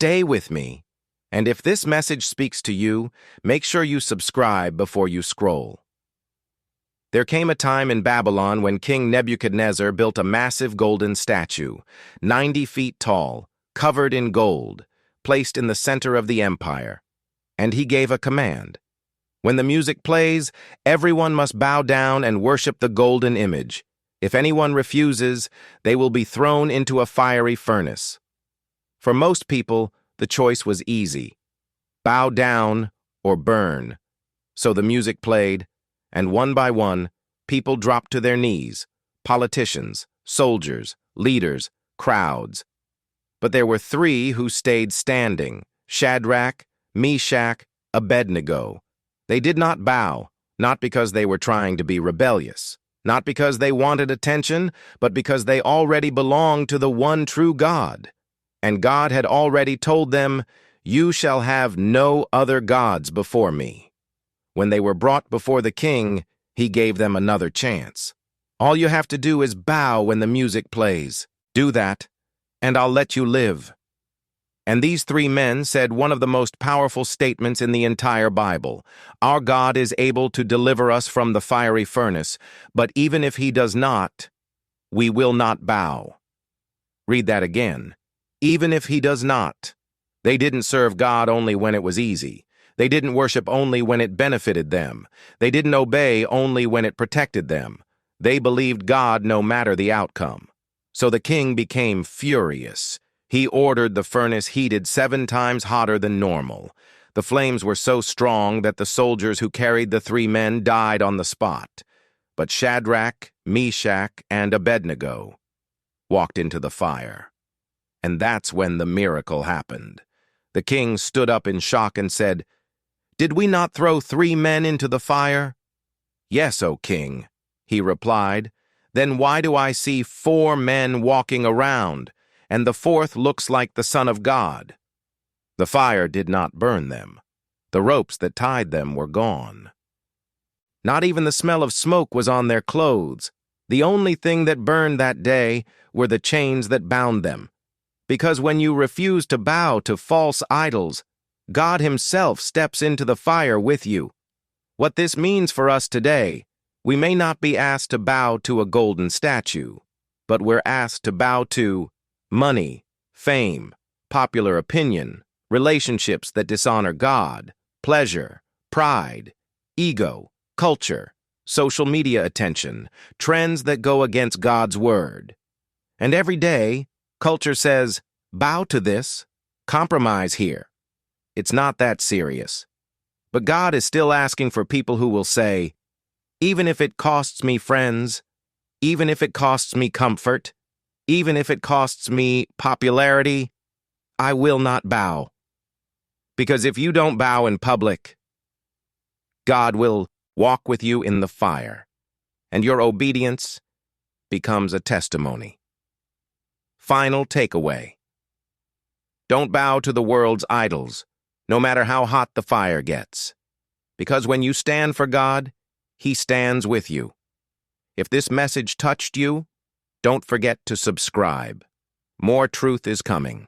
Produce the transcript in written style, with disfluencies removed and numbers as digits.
stay with me. And if this message speaks to you, make sure you subscribe before you scroll. There came a time in Babylon when King Nebuchadnezzar built a massive golden statue, 90 feet tall, covered in gold, placed in the center of the empire. And he gave a command. When the music plays, everyone must bow down and worship the golden image. If anyone refuses, they will be thrown into a fiery furnace. For most people, the choice was easy. Bow down or burn. So the music played, and one by one, people dropped to their knees, politicians, soldiers, leaders, crowds. But there were three who stayed standing: Shadrach, Meshach, Abednego. They did not bow, not because they were trying to be rebellious, not because they wanted attention, but because they already belonged to the one true God. And God had already told them, "You shall have no other gods before me." When they were brought before the king, he gave them another chance. All you have to do is bow when the music plays. Do that, and I'll let you live. And these three men said one of the most powerful statements in the entire Bible. Our God is able to deliver us from the fiery furnace, but even if he does not, we will not bow. Read that again. Even if he does not. They didn't serve God only when it was easy. They didn't worship only when it benefited them. They didn't obey only when it protected them. They believed God no matter the outcome. So the king became furious. He ordered the furnace heated 7 times hotter than normal. The flames were so strong that the soldiers who carried the three men died on the spot. But Shadrach, Meshach, and Abednego walked into the fire. And that's when the miracle happened. The king stood up in shock and said, "Did we not throw 3 men into the fire?" "Yes, O king," he replied. "Then why do I see 4 men walking around, and the 4th looks like the Son of God?" The fire did not burn them. The ropes that tied them were gone. Not even the smell of smoke was on their clothes. The only thing that burned that day were the chains that bound them. Because when you refuse to bow to false idols, God himself steps into the fire with you. What this means for us today, we may not be asked to bow to a golden statue, but we're asked to bow to money, fame, popular opinion, relationships that dishonor God, pleasure, pride, ego, culture, social media attention, trends that go against God's word. And every day, culture says, bow to this, compromise here. It's not that serious. But God is still asking for people who will say, even if it costs me friends, even if it costs me comfort, even if it costs me popularity, I will not bow. Because if you don't bow in public, God will walk with you in the fire, and your obedience becomes a testimony. Final takeaway. Don't bow to the world's idols, no matter how hot the fire gets. Because when you stand for God, he stands with you. If this message touched you, don't forget to subscribe. More truth is coming.